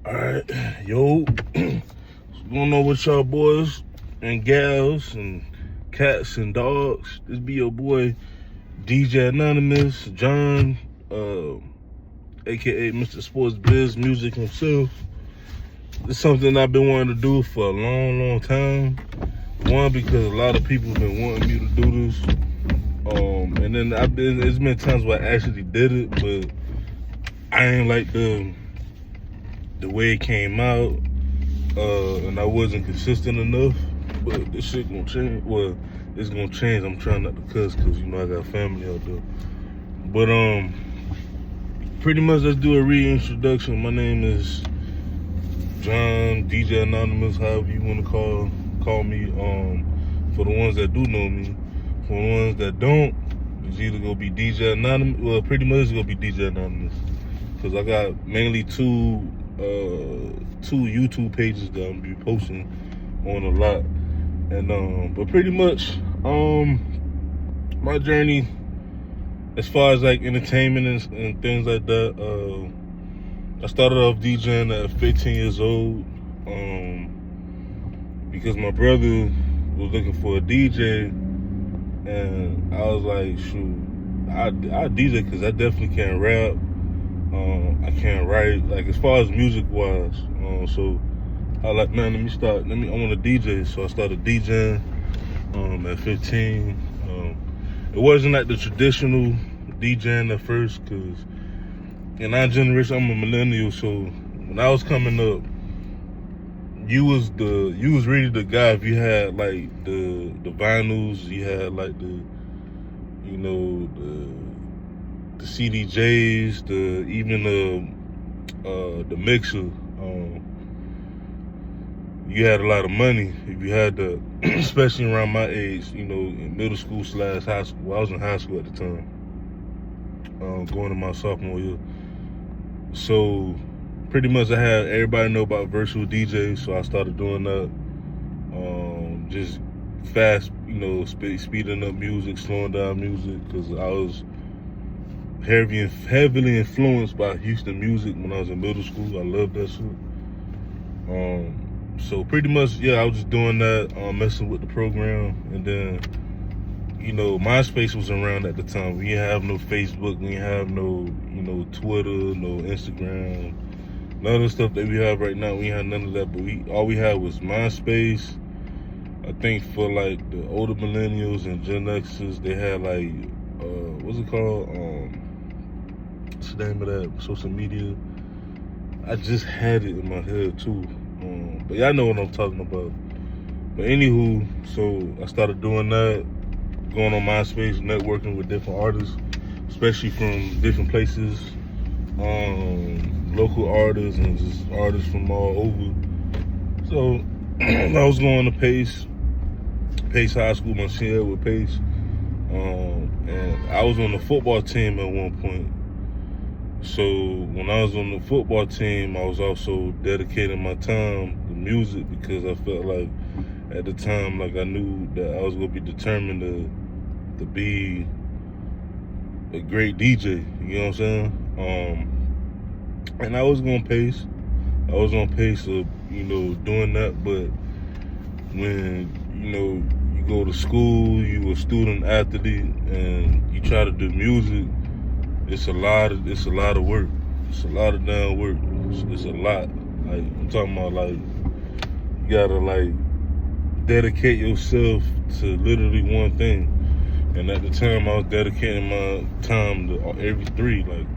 Alright, yo, what's going on with y'all boys and gals and cats and dogs? This be your boy DJ Anonymous, John, aka Mr. Sports Biz Music himself. It's something I've been wanting to do for a long time. One, because a lot of people have been wanting me to do this. And then it's been times where I actually did it, but I ain't like the way it came out, and I wasn't consistent enough. But this shit gonna change. Well, it's gonna change. I'm trying not to cuss because I got family out there. But pretty much let's do a reintroduction. My name is John, DJ Anonymous, however you wanna call me. For the ones that do know me, for the ones that don't, it's either gonna be DJ Anonymous. Well, pretty much it's gonna be DJ Anonymous because I got mainly two YouTube pages that I'm be posting on a lot, and but pretty much my journey as far as like entertainment and things like that, I started off DJing at 15 years old, because my brother was looking for a DJ, and I was like, shoot, I DJ because I definitely can't rap. I can't write, like as far as music wise. So I like, man, I want to DJ. So I started DJing at 15. It wasn't like the traditional DJing at first, because in our generation, I'm a millennial. So when I was coming up, you was really the guy if you had like the vinyls, you had like the CDJs, even the mixer. You had a lot of money if you had the, especially around my age, in middle school / high school. Well, I was in high school at the time, going to my sophomore year. So pretty much I had everybody know about virtual DJs, so I started doing that. Just fast, speeding up music, slowing down music, because I was heavily influenced by Houston music when I was in middle school. I loved that shit. So pretty much, yeah, I was just doing that, messing with the program. And then, MySpace was around at the time. We didn't have no Facebook, we didn't have no, Twitter, no Instagram, none of the stuff that we have right now. We didn't have none of that, but all we had was MySpace. I think for like the older millennials and Gen Xers, they had like, what's it called? What's the name of that social media? I just had it in my head too. But y'all know what I'm talking about. But anywho, so I started doing that, going on MySpace, networking with different artists, especially from different places, local artists and just artists from all over. So I was going to Pace High School, Monsieur with Pace, and I was on the football team at one point. So when I was on the football team, I was also dedicating my time to music, because I felt like at the time, like I knew that I was gonna be determined to be a great DJ. You know what I'm saying? And I was on Pace. I was on Pace of doing that. But when you go to school, you a student athlete, and you try to do music, it's a lot of work. It's a lot of damn work. It's a lot. Like, I'm talking about, like, you gotta like dedicate yourself to literally one thing. And at the time, I was dedicating my time to every three. Like,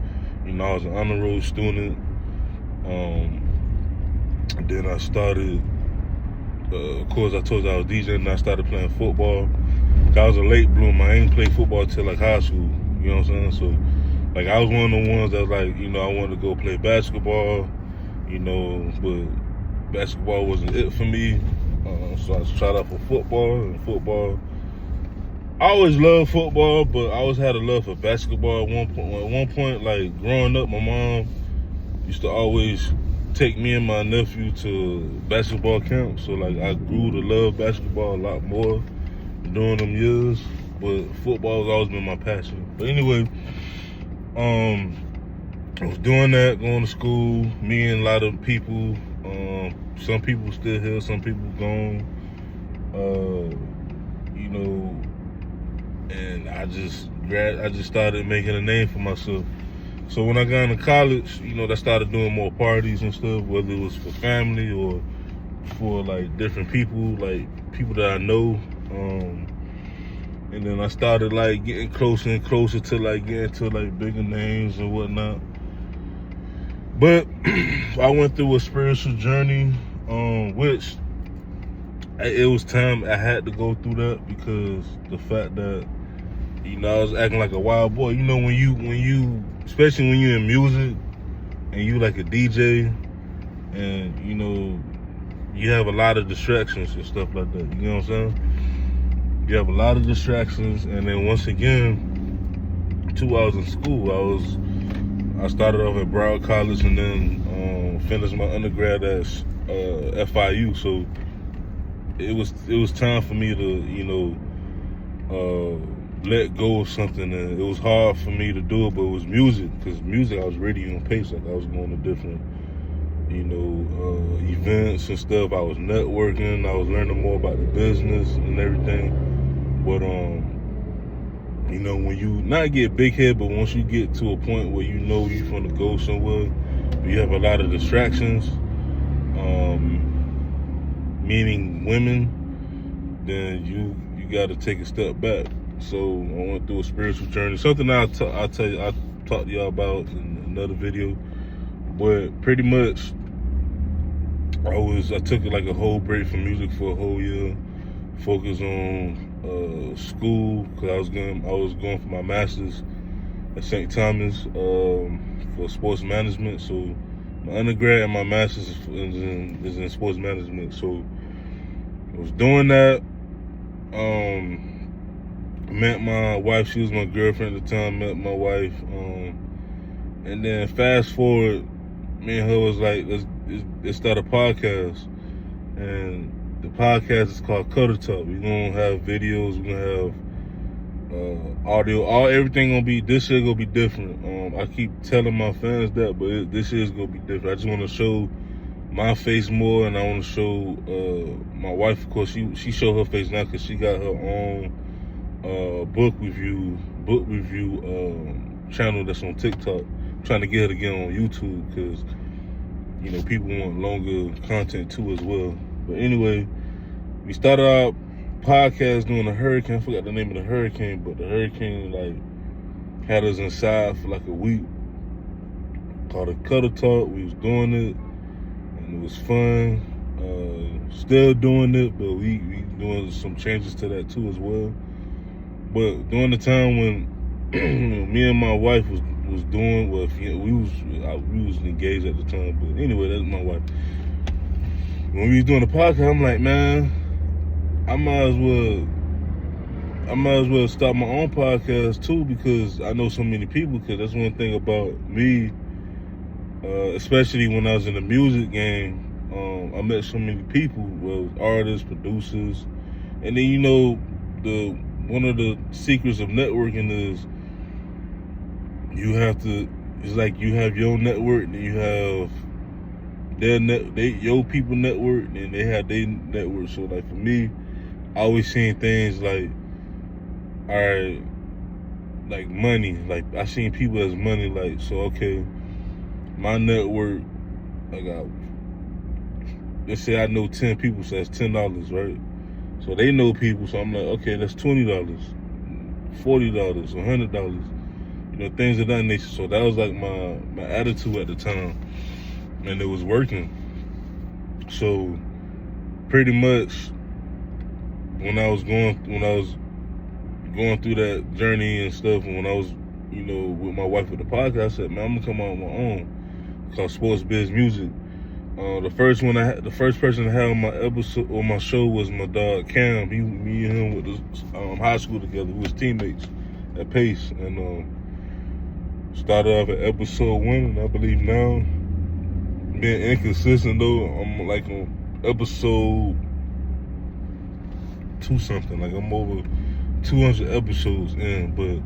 I was an honor roll student. Then I started. Of course, I told you I was DJing, and I started playing football. I was a late bloomer. I ain't played football till like high school. You know what I'm saying? So, like, I was one of the ones that, like, I wanted to go play basketball, but basketball wasn't it for me. So I tried out for football, and football. I always loved football, but I always had a love for basketball at one point. At one point, like, growing up, my mom used to always take me and my nephew to basketball camp. So, like, I grew to love basketball a lot more during them years. But football has always been my passion. But anyway, I was doing that, going to school, meeting a lot of people. Some people still here, some people gone. You know, and I just started making a name for myself. So when I got into college, you know, I started doing more parties and stuff, whether it was for family or for like different people, like people that I know. And then I started like getting closer and closer to like getting to like bigger names and whatnot. But I went through a spiritual journey, which it was time I had to go through that, because the fact that, you know, I was acting like a wild boy. You know, when you, especially when you're in music and you like a DJ, and you know, you have a lot of distractions and stuff like that. You know what I'm saying? You have a lot of distractions, and then once again, 2 hours in school, I started off at Broward College and then finished my undergrad at FIU. So it was time for me to, you know, let go of something, and it was hard for me to do it, but it was music, because music, I was really on pace. Like, I was going to different, you know, events and stuff. I was networking, I was learning more about the business and everything. But you know, when you not get big head, but once you get to a point where you know you're gonna go somewhere, you have a lot of distractions, meaning women, then you got to take a step back. So I went through a spiritual journey, something I'll talk to y'all about in another video. But pretty much, I took like a whole break from music for a whole year, focused on school, because I was going for my master's at St. Thomas for sports management. So my undergrad and my master's is in sports management. So I was doing that. Met my wife. She was my girlfriend at the time. Met my wife, and then fast forward, me and her was like, let's start a podcast. And the podcast is called Cutter Talk. We're gonna have videos, we're gonna have audio, everything gonna be, this year gonna be different. I keep telling my fans that, but this year's gonna be different. I just wanna show my face more, and I wanna show my wife, of course, she show her face now, because she got her own book review channel that's on TikTok. I'm trying to get her to get on YouTube, because, you know, people want longer content too as well. But anyway, we started our podcast during a hurricane. I forgot the name of the hurricane, but the hurricane like had us inside for like a week. Called it Cutter Talk. We was doing it, and it was fun. Still doing it, but we doing some changes to that too as well. But during the time when me and my wife was doing, well, we was engaged at the time. But anyway, that's my wife. When we was doing the podcast, I'm like, man, I might as well start my own podcast too, because I know so many people. Because that's one thing about me, especially when I was in the music game. I met so many people, well, artists, producers, and then, you know, one of the secrets of networking is it's like you have your network, and you have your people network, and they have their network. So like for me, I always seen things like, all right, like money. Like I seen people as money. Like, so okay, my network, let's say I know 10 people, so that's $10, right? So they know people, so I'm like, okay, that's $20, $40, $100, you know, things of that nature. So that was like my attitude at the time, and it was working. So pretty much when I was going through that journey and stuff, and when I was, you know, with my wife with the podcast, I said, man, I'm gonna come out on my own, called Sports Biz Music. The first person I had on my episode or my show was my dog Cam. Me and him went to high school together. We was teammates at Pace, and started off at episode 1, and I believe now, being inconsistent though, I'm like on episode 2 something. Like I'm over 200 episodes in, but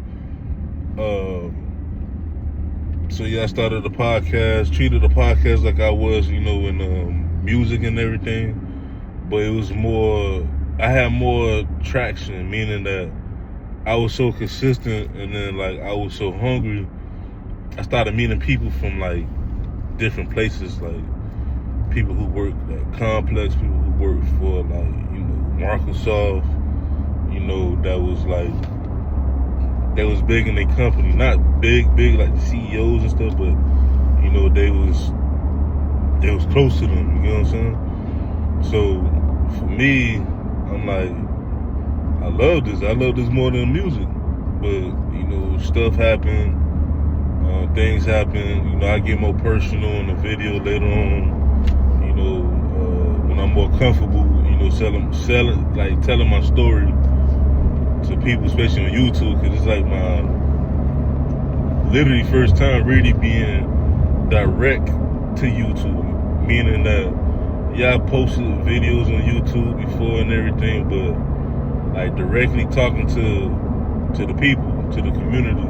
So yeah, I started the podcast, treated the podcast like I was, in music and everything. But it was more, I had more traction, meaning that I was so consistent, and then like I was so hungry. I started meeting people from like different places, like people who work at Complex, people who work for like, Microsoft, that was like, they was big in their company, not big like the CEOs and stuff, but they was close to them, you know what I'm saying? So for me, I'm like, I love this more than music, but stuff happened, things happen, I get more personal in the video later on, when I'm more comfortable, selling, like telling my story to people, especially on YouTube, because it's like my literally first time really being direct to YouTube, meaning that I posted videos on YouTube before and everything, but like directly talking to the people, to the community.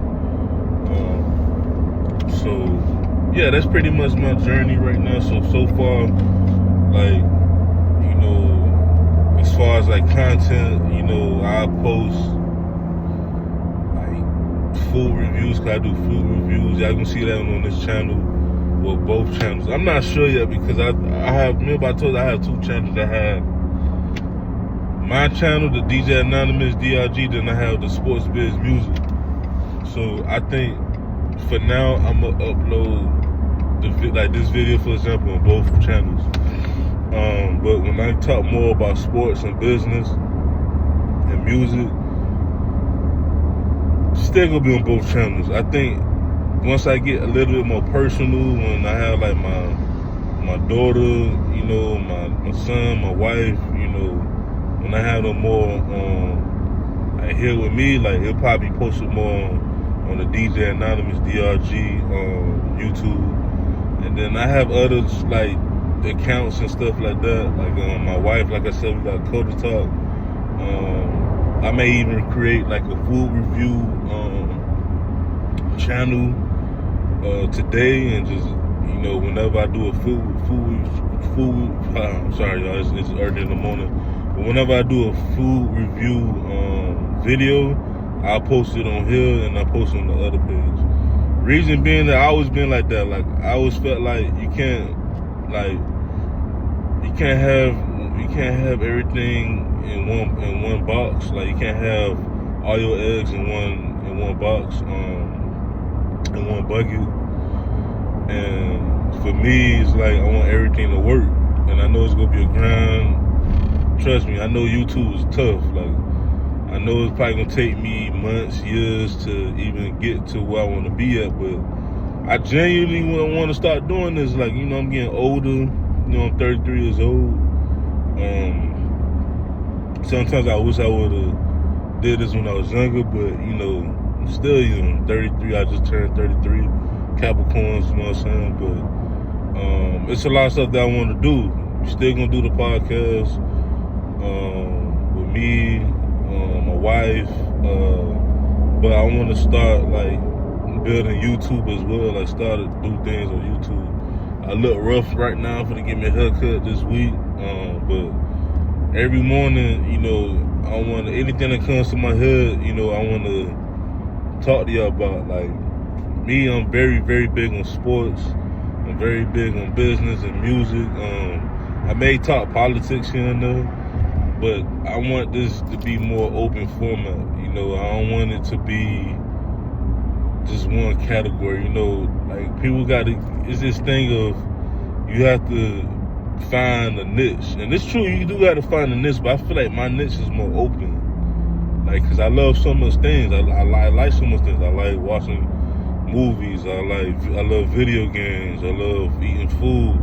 So yeah, that's pretty much my journey right now. So far, like, as far as like content, I post like food reviews, cause I do food reviews. Y'all can see that on this channel, or both channels. I'm not sure yet, because I remember I told you I have two channels. I have my channel, the DJ Anonymous DRG, then I have the Sports Biz Music. So I think for now I'm gonna upload like this video, for example, on both channels. But when I talk more about sports and business and music, still gonna be on both channels. I think once I get a little bit more personal, when I have like my daughter, my son, my wife, when I have them more like here with me, like it'll probably be posted more on the DJ Anonymous DRG on YouTube. And then I have others like accounts and stuff like that. Like my wife, like I said, we got Coda Talk. I may even create like a food review channel today, and just whenever I do a food. I'm sorry, y'all. It's early in the morning. But whenever I do a food review video, I'll post it on here and I post it on the other page. Reason being that I always been like that. Like I always felt like you can't have everything in one box. Like you can't have all your eggs in one box, in one bucket. And for me, it's like I want everything to work, and I know it's gonna be a grind. Trust me, I know YouTube is tough. Like I know it's probably gonna take me months, years to even get to where I want to be at, but I genuinely want to start doing this. Like, I'm getting older. I'm 33 years old. Sometimes I wish I would have did this when I was younger, but I'm still young. 33. I just turned 33. Capricorns, you know what I'm saying? But it's a lot of stuff that I want to do. Still gonna do the podcast with me, my wife, but I want to start like building YouTube as well. I started to do things on YouTube. I look rough right now for to get me a haircut this week, but every morning, I want to, anything that comes to my head, I want to talk to y'all about. Like me, I'm very, very big on sports. I'm very big on business and music. I may talk politics here and there, but I want this to be more open format. I don't want it to be just one category. Like people it's this thing of you have to find a niche, and it's true, you do got to find a niche, but I feel like my niche is more open. Like, cause I love so much things. I like so much things. I like watching movies. I love video games. I love eating food.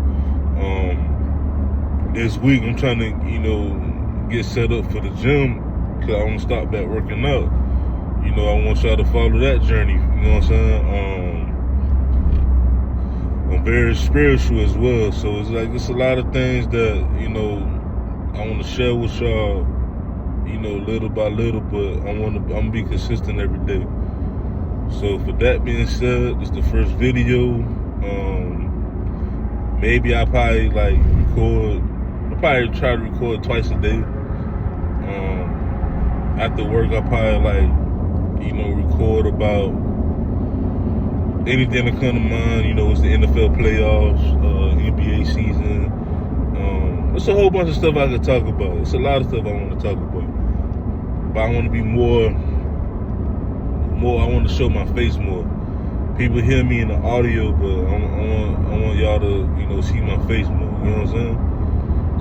This week I'm trying to, get set up for the gym, cause I want to start back working out. I want y'all to follow that journey. You know what I'm saying? I'm very spiritual as well, so it's like it's a lot of things that I want to share with y'all. Little by little, but I'm gonna be consistent every day. So for that being said, this is the first video. Maybe I'll probably try to record twice a day. After work, I'll probably record about anything that come to mind. It's the NFL playoffs, NBA season. It's a whole bunch of stuff I could talk about. It's a lot of stuff I want to talk about. But I want to be more, I want to show my face more. People hear me in the audio, but I want y'all to, see my face more. You know what I'm saying?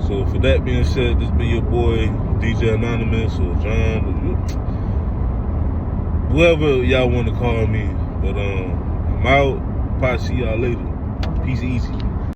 So for that being said, this be your boy, DJ Anonymous or John, or whoever y'all want to call me. But I'm out. Probably see y'all later. Peace easy.